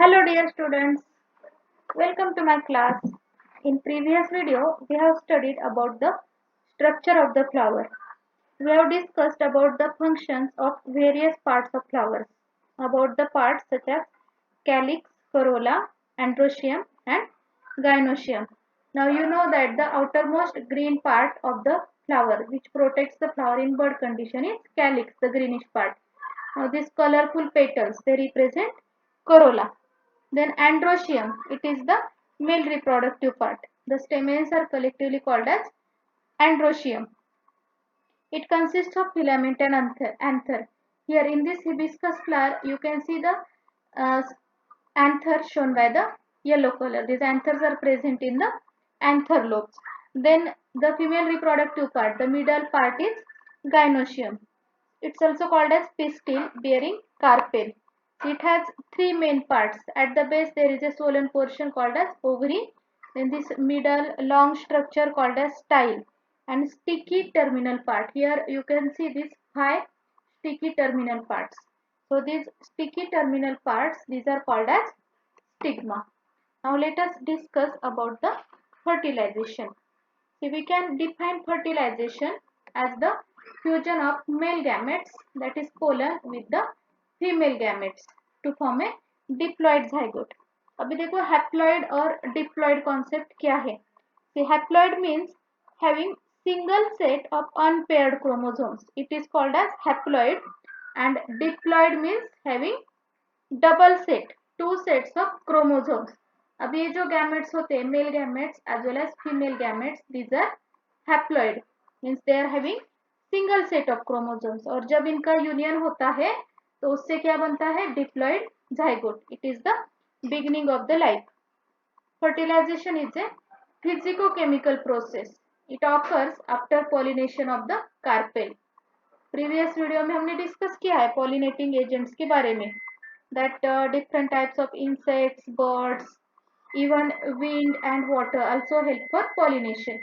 Hello dear students, welcome to my class. In previous video, we have studied about the structure of the flower. We have discussed about the functions of various parts of flowers, about the parts such as calyx, corolla, androecium and gynoecium. Now you know that the outermost green part of the flower which protects the flower in bud condition is calyx, the greenish part. Now these colorful petals, they represent corolla. Then androecium, it is the male reproductive part. The stamens are collectively called as androecium. It consists of filament and anther. Here in this hibiscus flower, you can see the uh, anther shown by the yellow color. These anthers are present in the anther lobes. Then the female reproductive part, the middle part is gynoecium. It's also called as pistil bearing carpel. It has three main parts. At the base there is a swollen portion called as ovary. Then this middle long structure called as style and sticky terminal part. Here you can see these five sticky terminal parts. So these sticky terminal parts, these are called as stigma. Now let us discuss about the fertilization. So we can define fertilization as the fusion of male gametes, that is pollen, with the female gametes to form a diploid zygote. अभी देखो haploid और diploid concept क्या है. See, haploid means having single set of unpaired chromosomes. It is called as haploid, and diploid means having double set, two sets of chromosomes. अब ये जो gametes होते हैं, male gametes as well as female gametes, these are haploid, means they are having single set of chromosomes. और जब इनका union होता है तो उससे क्या बनता है, diploid zygote. It is the beginning of the life. Fertilization is a physicochemical process. It occurs after pollination of the carpel. Previous video में हमने डिस्कस किया है पॉलिनेटिंग एजेंट्स के बारे में, that different types of insects, birds, even wind and water also help for pollination.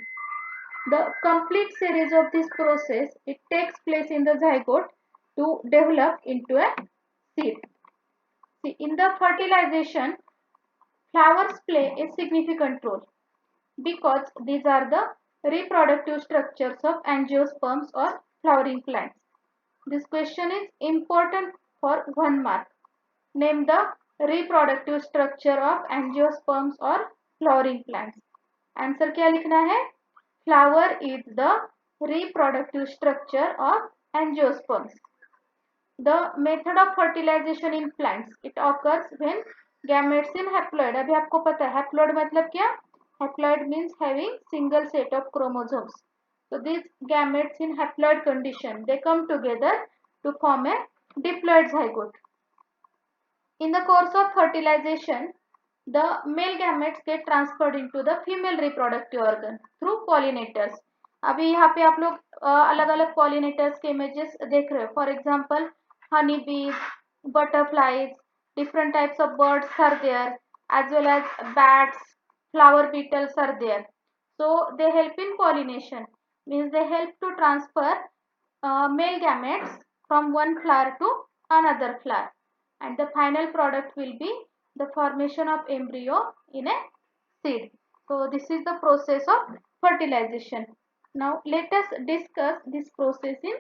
The complete series of this process, it takes place in the zygote to develop into a seed. See, in the fertilization, flowers play a significant role because these are the reproductive structures of angiosperms or flowering plants. This question is important for 1 mark. Name the reproductive structure of angiosperms or flowering plants. Answer क्या लिखना है? Flower is the reproductive structure of angiosperms. The method of fertilization in plants, it occurs when gametes in haploid. अभी आपको पता है haploid मतलब क्या? Haploid means having single set of chromosomes. So these gametes in haploid condition, they come together to form a diploid zygote. In the course of fertilization, the male gametes get transferred into the female reproductive organ through pollinators. अभी यहाँ पे आप लोग अलग अलग pollinators के images देख रहे हो. For example, honey bees, butterflies, different types of birds are there, as well as bats, flower beetles are there. So they help in pollination, means they help to transfer male gametes from one flower to another flower, and the final product will be the formation of embryo in a seed. So this is the process of fertilization. Now let us discuss this process in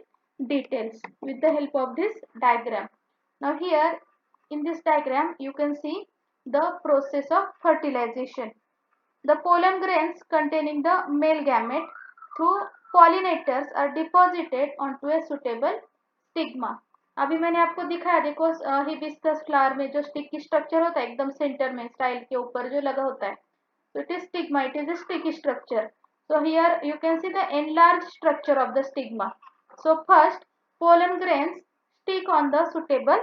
details with the help of this diagram. Now here in this diagram you can see the process of fertilization. The pollen grains containing the male gamete through pollinators are deposited onto a suitable stigma. अभी मैंने आपको दिखाया, देखो hibiscus flower में जो sticky structure होता है एकदम सेंटर में स्टाइल के ऊपर जो लगा होता है, so it is stigma, it is a sticky structure. So here you can see the enlarged structure of the stigma. So first pollen grains stick on the suitable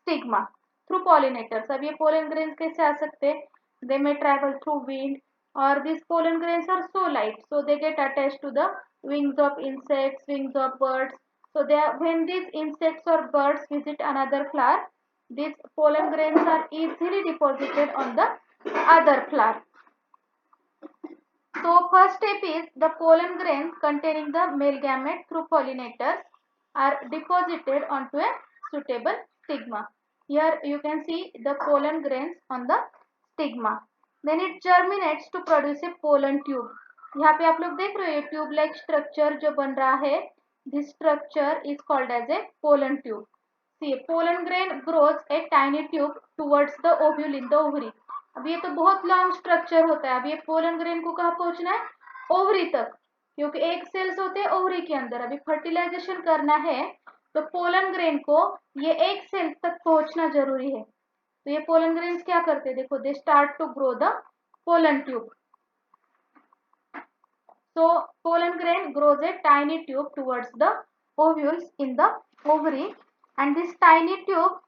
stigma through pollinators. अब ये pollen grains कैसे आ सकते हैं? They may travel through wind, or these pollen grains are so light, so they get attached to the wings of insects, wings of birds. So they are, when these insects or birds visit another flower, these pollen grains are easily deposited on the other flower. So first step is the pollen grains containing the male gamete through pollinators are deposited onto a suitable stigma. Here you can see the pollen grains on the stigma. Then it germinates to produce a pollen tube. यहाँ पे आप लोग देख रहे हो ये tube like structure जो बन रहा है, this structure is called as a pollen tube. See, pollen grain grows a tiny tube towards the ovule in the ovary. अब ये तो बहुत लॉन्ग स्ट्रक्चर होता है. अब ये पोलन ग्रेन को कहाँ पहुंचना है? ओवरी तक, क्योंकि एक सेल्स होते हैं ओवरी के अंदर. अभी फर्टिलाइजेशन करना है तो पोलन ग्रेन को ये एक सेल तक पहुंचना जरूरी है. तो ये पोलन ग्रेन्स क्या करते हैं? देखो, they start to grow the pollen tube. So pollen grain grows a tiny tube towards the ovules in the ovary, and this tiny tube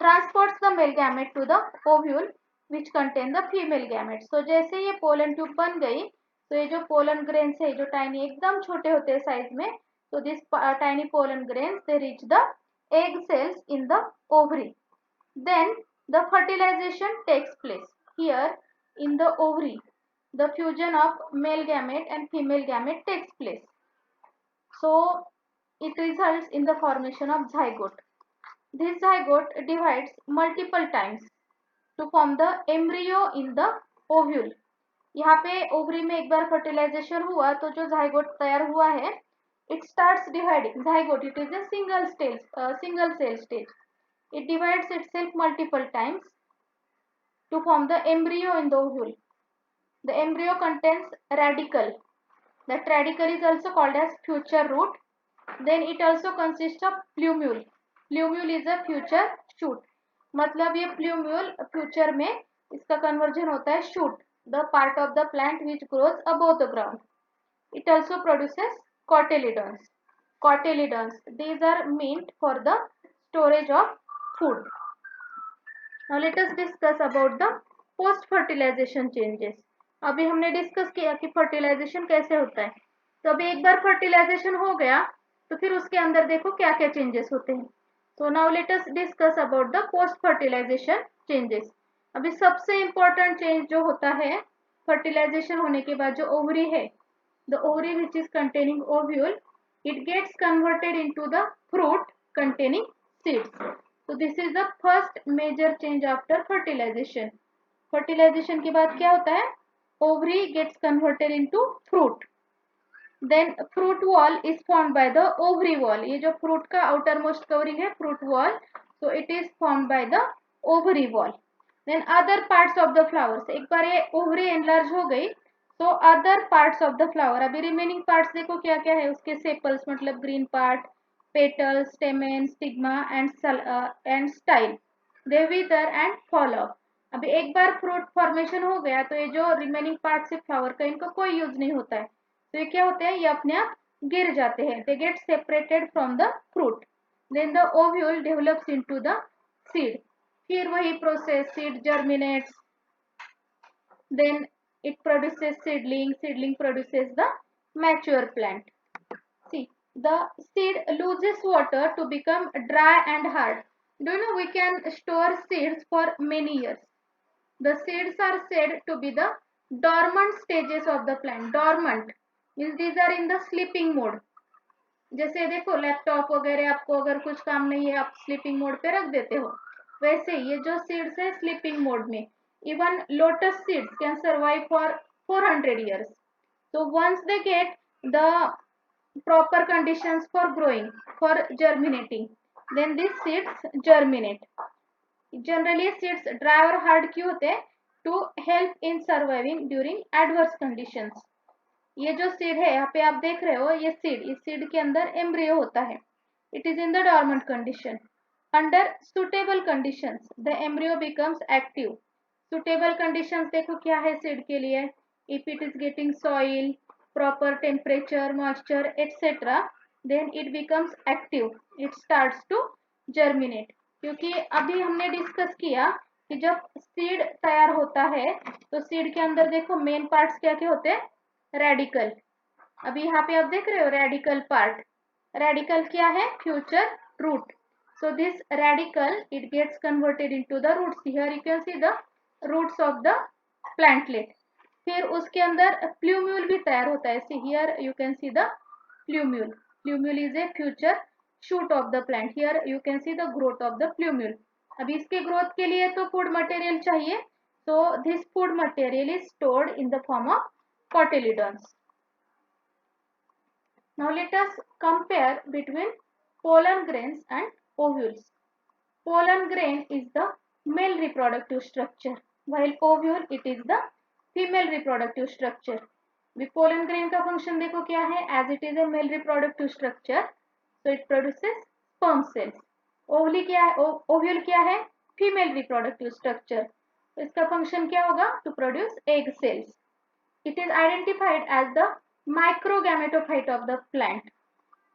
transports the male gamete to the ovule which contain the female gamete. So जैसे ये pollen tube बन गई तो ये जो pollen grains है जो tiny एकदम छोटे होते हैं साइज में, तो this tiny pollen grains they reach the egg cells in the ovary. Then the fertilization takes place. Here in the ovary the fusion of male gamete and female gamete takes place. So it results in the formation of zygote. This zygote divides multiple times to form the embryo in the ovule. यहाँ पे ovary में एक बार fertilisation हुआ तो जो zygote तैयार हुआ है, it starts dividing. Zygote, it is a single cell stage. It divides itself multiple times to form the embryo in the ovule. The embryo contains radicle. That radicle is also called as future root. Then it also consists of plumule. Plumule is a future shoot. मतलब ये plumule future में इसका conversion होता है shoot, the part of the plant which grows above the ground. It also produces cotyledons. Cotyledons, these are meant for the storage of food. Now let us discuss about the post fertilization changes. अभी हमने discuss किया कि fertilisation कैसे होता है. तो अभी एक बार फर्टिलाइजेशन हो गया तो फिर उसके अंदर देखो क्या क्या चेंजेस होते हैं. तो now let us discuss about the post fertilisation changes. अभी सबसे इंपॉर्टेंट चेंज जो होता है फर्टिलाइजेशन होने के बाद, जो ओवरी है, the ovary which is containing ovule, it gets converted into the fruit containing seeds. So this is the first major change after fertilization. Fertilization के बाद क्या होता है? Ovary gets converted into fruit. Then fruit wall is formed by the ovary wall. ये जो fruit का outermost covering है fruit wall, so it is formed by the ovary wall. Then other parts of the flowers. एक बार ये ovary enlarge हो गई तो other parts of the flower, अभी remaining parts देखो क्या क्या है उसके sepals, मतलब green part, petals, stamen, stigma and style, they wither and fall off. अभी एक बार फ्रूट फॉर्मेशन हो गया तो ये जो रिमेनिंग पार्ट्स है फ्लावर का, इनका कोई यूज नहीं होता है. तो ये क्या होते हैं? ये अपने आप गिर जाते हैं. They get separated from the fruit. Then the ovule develops into the seed. फिर वही process, seed germinates, then it produces seedling, seedling produces the mature plant. See, the seed loses water to become dry and hard. Do you know we can store seeds for many years? The seeds are said to be the dormant stages of the plant. Dormant means these are in the sleeping mode. जैसे देखो laptop वगैरह आपको अगर कुछ काम नहीं है आप स्लीपिंग मोड पे रख देते हो, वैसे ये जो सीड्स है स्लीपिंग मोड में. Even lotus seeds can survive for 400 years. So once they get the proper conditions for growing, for germinating, then these seeds germinate. Generally seeds dry और hard क्यों होते हैं? To help in surviving during adverse conditions. ये जो seed है यहाँ पे आप देख रहे हो, ये सीड, इस सीड के अंदर एम्ब्रियो होता है. It is in the dormant condition. Under suitable conditions the embryo becomes active. Suitable conditions देखो क्या है सीड के लिए? If it is getting soil, proper temperature, moisture, etc., then it becomes active. It starts to germinate. क्योंकि अभी हमने discuss किया कि जब सीड तैयार होता है तो सीड के अंदर देखो मेन पार्ट्स क्या क्या होते हैं? रेडिकल. अभी यहाँ पे आप देख रहे हो रेडिकल पार्ट. रेडिकल क्या है? Future root. So this radicle it gets converted into the roots. Here you can see the roots of the plantlet. फिर उसके अंदर प्लूम्यूल भी तैयार होता है. Here you can see the plumule. Plumule is a future shoot of the plant. Here you can see the growth of the plumule. अब इसके growth के लिए तो food material चाहिए. So this food material is stored in the form of cotyledons. Now let us compare between pollen grains and ovules. Pollen grain is the male reproductive structure, while ovule it is the female reproductive structure. Pollen grain का function देखो क्या है? As it is a male reproductive structure, so it produces sperm cells. Ovule क्या है? Ovule क्या है? Female reproductive structure. तो इसका function क्या होगा? To produce egg cells. It is identified as the microgametophyte of the plant.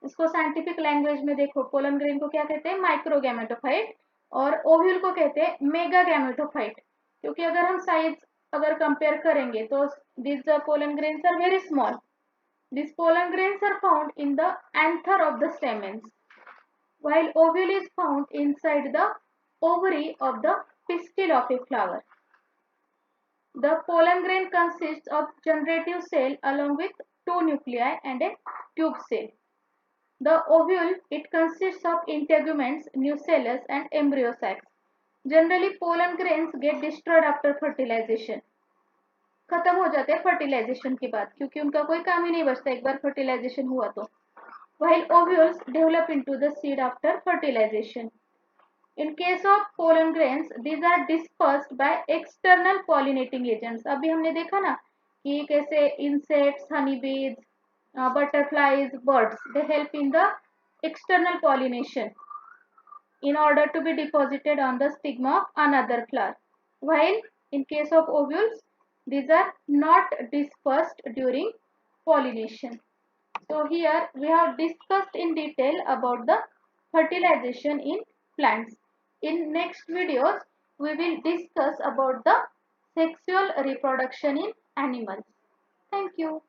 इसको scientific language में देखो, पोलन ग्रेन को क्या कहते हैं? माइक्रोगैमेटोफाइट, और ओव्यूल को कहते हैं मेगागैमेटोफाइट. क्योंकि अगर हम साइज अगर कंपेयर करेंगे तो this pollen grains are very small. This pollen grains are found in the anther of the stamens, while ovule is found inside the ovary of the pistil of a flower. The pollen grain consists of generative cell along with two nuclei and a tube cell. The ovule, it consists of integuments, nucellus and embryo sacs. Generally, pollen grains get destroyed after fertilization. खत्म हो जाते हैं fertilisation के बाद, क्योंकि उनका कोई काम ही नहीं बचता एक बार फर्टिलाइजेशन हुआ तो. While ovules develop into the seed after fertilization. In case of pollen grains, these are dispersed by external pollinating agents. अभी हमने देखा ना कि कैसे insects, honeybees, butterflies, birds, they help in the external pollination in order to be deposited on the stigma of another flower. While in case of ovules, these are not dispersed during pollination. So here we have discussed in detail about the fertilization in plants. In next videos, we will discuss about the sexual reproduction in animals. Thank you.